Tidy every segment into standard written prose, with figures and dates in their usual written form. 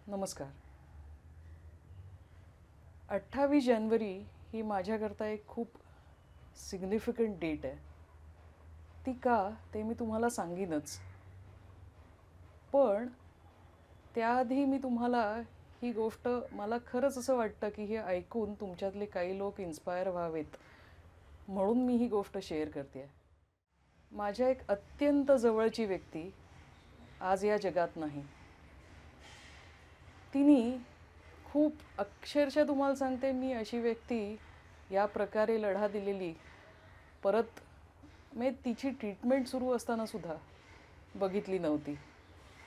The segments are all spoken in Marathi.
नमस्कार. 28 जानेवारी ही माझ्याकरता एक खूप सिग्निफिकंट डेट आहे. ती का ते मी तुम्हाला सांगीनच. पण त्याआधी मी तुम्हाला ही गोष्ट मला खरंच असं वाटतं की हे ऐकून तुमच्यातले काही लोक इन्स्पायर व्हावेत म्हणून मी ही गोष्ट शेअर करते आहे. माझ्या एक अत्यंत जवळची व्यक्ती आज या जगात नाही. तिने खूप अक्षरशः तुम्हाला सांगते, मी अशी व्यक्ती या प्रकारे लढा दिलेली परत तिची ट्रीटमेंट सुरू असताना सुद्धा बघितली नव्हती.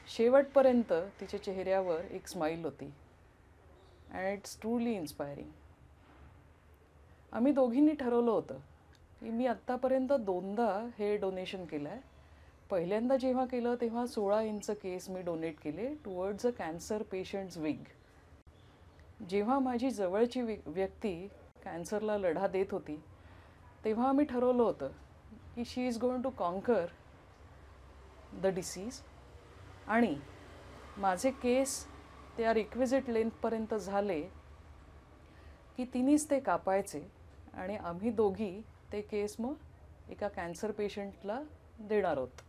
शेवटपर्यंत तिच्या चेहऱ्यावर एक स्माईल होती. And it's truly inspiring. आम्ही दोघींनी ठरवलं होतं की मी आत्तापर्यंत 2दा हे डोनेशन केलं आहे. पहिल्यांदा जेव्हा केलं तेव्हा 16 इंच केस मी डोनेट केले towards a cancer patients wig. जेव्हा माझी जवळची व्यक्ती कॅन्सरला लढा देत होती तेव्हा आम्ही ठरवलं होतं की she is going to conquer the disease आणि माझे केस त्या रिक्विजिट लेंथपर्यंत झाले की तिनेच ते कापायचे आणि आम्ही दोघी ते केस मग एका कॅन्सर पेशंटला देणार आहोत.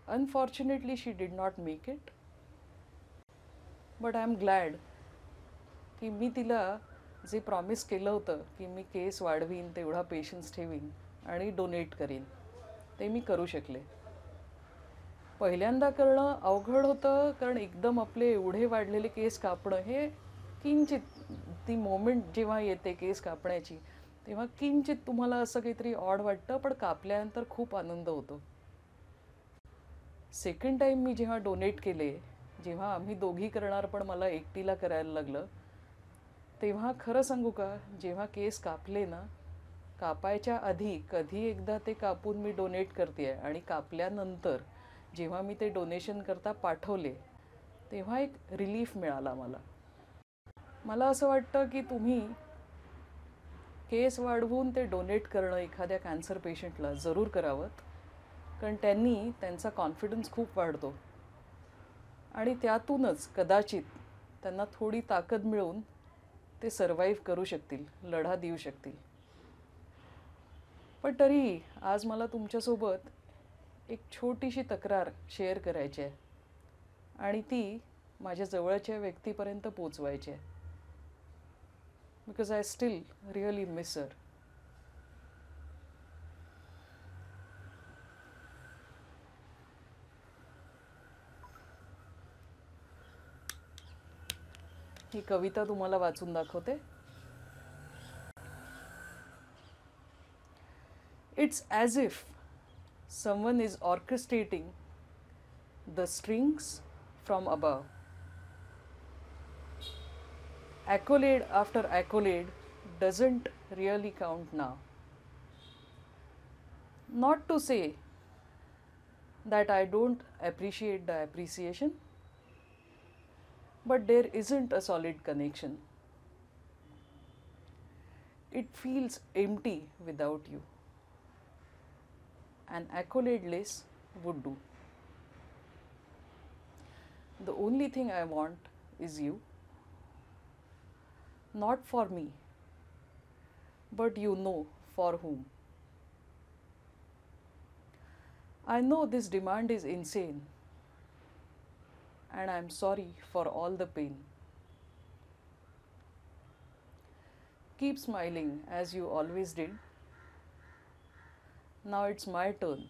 Unfortunately she did not make it. But I am glad की मी तिला जे प्रॉमिस केलं होतं की मी केस वाढवीन, तेवढा पेशन्स ठेवीन आणि डोनेट करीन, ते मी करू शकले. पहिल्यांदा करणं अवघड होतं कारण एकदम आपले एवढे वाढलेले केस कापणं हे किंचित, ती मोमेंट जेव्हा येते केस कापण्याची तेव्हा किंचित तुम्हाला असं काहीतरी ऑड वाटतं, पण कापल्यानंतर खूप आनंद होतो. सेकंड टाईम मी जेव्हा डोनेट केले, जेव्हा आम्ही दोघी करणार पण मला एकटीला करायला लागलं, तेव्हा खरं सांगू का, जेव्हा केस कापले ना, कापायच्या आधी कधी एकदा ते कापून मी डोनेट करते आहे आणि कापल्यानंतर जेव्हा मी ते डोनेशन करता पाठवले तेव्हा एक रिलीफ मिळाला मला. मला असं वाटतं की तुम्ही केस वाढवून ते डोनेट करणं एखाद्या कॅन्सर पेशंटला जरूर करावं, कारण त्यांनी त्यांचा कॉन्फिडन्स खूप वाढतो आणि त्यातूनच कदाचित त्यांना थोडी ताकद मिळून ते सर्वाईव्ह करू शकतील, लढा देऊ शकतील. पण तरीही आज मला तुमच्यासोबत एक छोटीशी तक्रार शेअर करायची आहे आणि ती माझ्या जवळच्या व्यक्तीपर्यंत पोचवायची आहे. Because I still really miss her. ही कविता तुम्हाला वाचून दाखवते. It's as if someone is orchestrating the strings from above. Accolade after accolade doesn't really count now. Not to say that I don't appreciate the appreciation, but there isn't a solid connection. It feels empty without you. An accolade less would do. The only thing I want is you. Not for me, but you know for whom. I know this demand is insane, and I'm sorry for all the pain. Keep smiling as you always did. Now it's my turn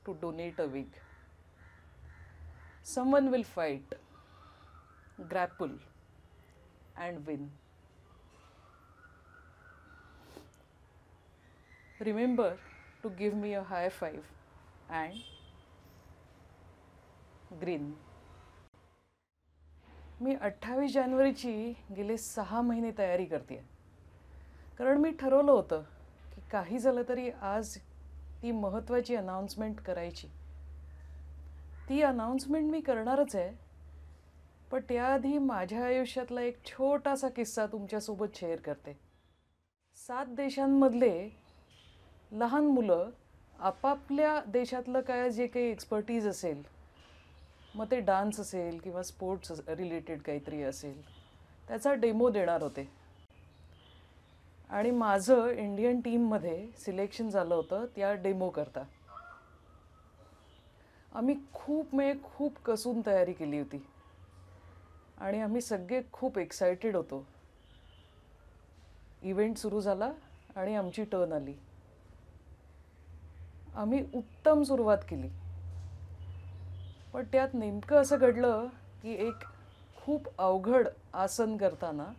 to donate a wig. Someone will fight, grapple, and win. Remember to give me a high five and grin. मी 28 जानेवारीची गेले 6 महिने तयारी करते आहे, कारण मी ठरवलं होतं की काही झालं तरी आज ती महत्त्वाची अनाउन्समेंट करायची. ती अनाउन्समेंट मी करणारच आहे, पण त्याआधी माझ्या आयुष्यातला एक छोटासा किस्सा तुमच्यासोबत शेअर करते. 7 देशांमधले लहान मुलं आपापल्या देशातलं काय जे काही एक्सपर्टीज असेल मग ते डान्स असेल किंवा स्पोर्ट्स रिलेटेड काहीतरी असेल त्याचा डेमो देणार होते. आणि माझं इंडियन टीममध्ये सिलेक्शन झालं होतं त्या डेमो करता. आम्ही खूप कसून तयारी केली होती आणि आम्ही सगळे खूप एक्सायटेड होतो. इव्हेंट सुरू झाला आणि आमची टर्न आली. आम्ही उत्तम सुरुवात केली, पण त्यात नेमकं असं घडलं की एक खूप अवघड आसन करताना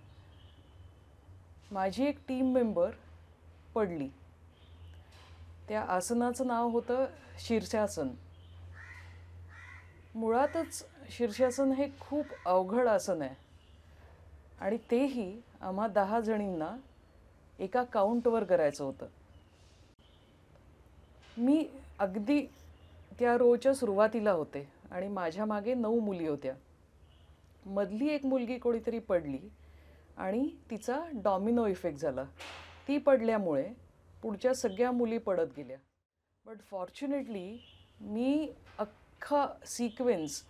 माझी एक टीम मेंबर पडली. त्या आसनाचं नाव होतं शीर्षासन. मुळातच शीर्षासन हे खूप अवघड आसन आहे आणि तेही आम्हा 10 जणींना एका काउंटवर करायचं होतं. मी अगदी त्या रोच्या सुरुवातीला होते आणि माझ्या मागे 9 मुली होत्या. मधली एक मुलगी कोणीतरी पडली आणि तिचा डॉमिनो इफेक्ट झाला. ती पडल्यामुळे पुढच्या सगळ्या मुली पडत गेल्या. बट फॉर्च्युनेटली मी अख्खा सिक्वेन्स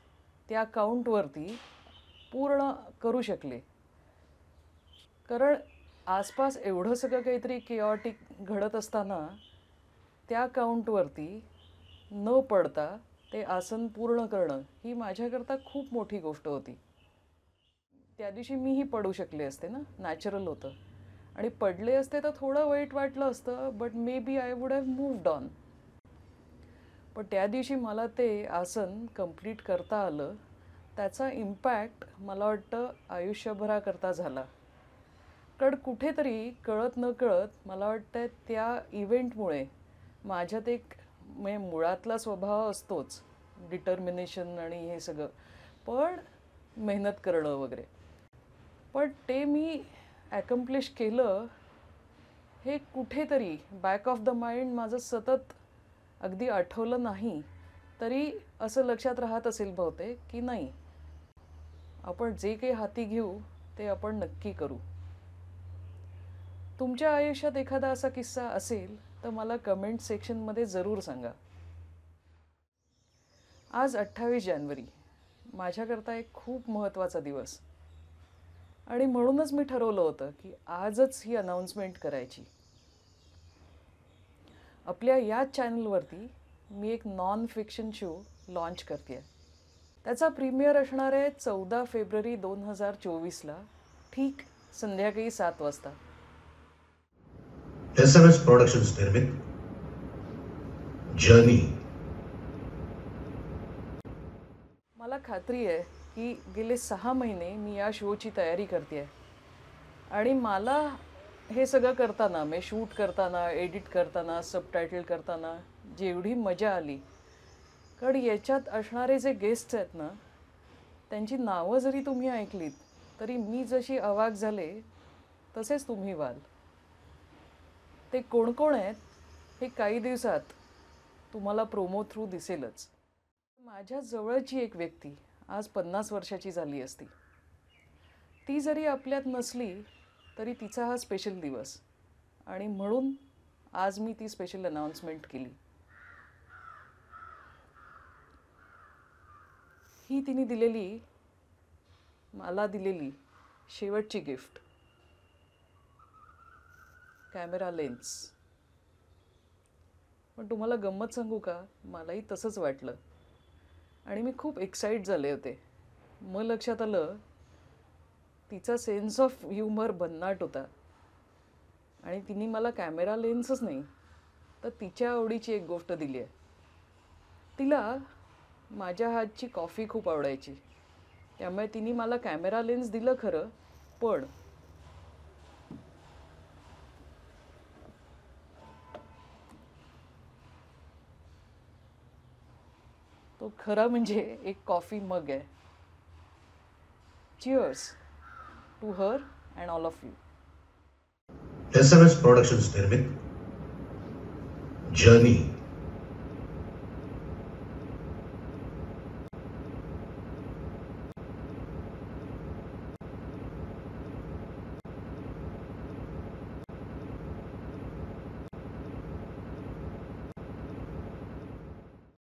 त्या काउंटवरती पूर्ण करू शकले. कारण आसपास एवढं सगळं काहीतरी केऑटिक घडत असताना त्या काउंटवरती न पडता ते आसन पूर्ण करणं ही माझ्याकरता खूप मोठी गोष्ट होती. त्या दिवशी मीही पडू शकले असते ना, नॅचरल होतं. आणि पडले असते तर थोडं वाईट वाटलं असतं, but maybe I would have moved on. पण त्या दिवशी मला ते आसन कंप्लीट करता आलं. त्याचा इम्पॅक्ट मला वाटतं आयुष्यभराकरता झाला. कारण कुठेतरी कळत न कळत मला वाटतं त्या इव्हेंटमुळे माझ्यात एक मुळातला स्वभाव असतोच, डिटर्मिनेशन आणि हे सगळं, पण मेहनत करणं वगैरे. पण ते मी ॲकम्प्लिश केलं हे कुठेतरी बॅक ऑफ द माइंड माझं सतत अगदी आठवलं नाही तरी असं लक्षात राहत असेल बहुतेक की नाही, आपण जे काही हाती घेऊ ते आपण नक्की करू. तुमच्या आयुष्यात एखादा असा किस्सा असेल तर मला कमेंट सेक्शनमध्ये जरूर सांगा. आज 28 जानेवारी माझ्याकरता एक खूप महत्त्वाचा दिवस आणि म्हणूनच मी ठरवलं होतं की आजच ही अनाउन्समेंट करायची. आपल्या याच चॅनलवरती मी एक नॉन फिक्शन शो लॉन्च करते. त्याचा प्रीमियर असणार आहे 14 फेब्रुवारी 2024ला, ठीक संध्याकाळी 7 वाजता. SMS प्रोडक्शन्स निर्मित जर्नी. मला खात्री आहे की गेले 6 महिने मी या शोची तयारी करते आणि मला हे सगळं करताना, मी शूट करताना, एडिट करताना, सबटायटल करताना जेवढी मजा आली, कारण याच्यात असणारे जे गेस्ट्स आहेत ना, त्यांची नावं जरी तुम्ही ऐकलीत तरी मी जशी अवाक झाले तसेच तुम्ही व्हाल. ते कोण कोण आहेत हे काही दिवसात तुम्हाला प्रोमो थ्रू दिसेलच. माझ्या जवळची एक व्यक्ती आज 50 वर्षाची झाली असती. ती जरी आपल्यात नसली तरी तिचा हा स्पेशल दिवस आणि म्हणून आज मी ती स्पेशल अनाउन्समेंट केली. ही तिने मला दिलेली शेवटची गिफ्ट, कॅमेरा लेन्स. पण तुम्हाला गंमत सांगू का, मलाही तसंच वाटलं आणि मी खूप एक्साइट झाले होते. मग लक्षात आलं तिचा सेन्स ऑफ ह्युमर भन्नाट होता आणि तिने मला कॅमेरा लेन्सच नाही तर तिच्या आवडीची एक गोष्ट दिली आहे. तिला माझ्या हातची कॉफी खूप आवडायची, त्यामुळे तिने मला कॅमेरा लेन्स दिलं खरं, पण तो खरा म्हणजे एक कॉफी मग आहे. Cheers to her and all of you. SMS productions निर्मित जर्नी.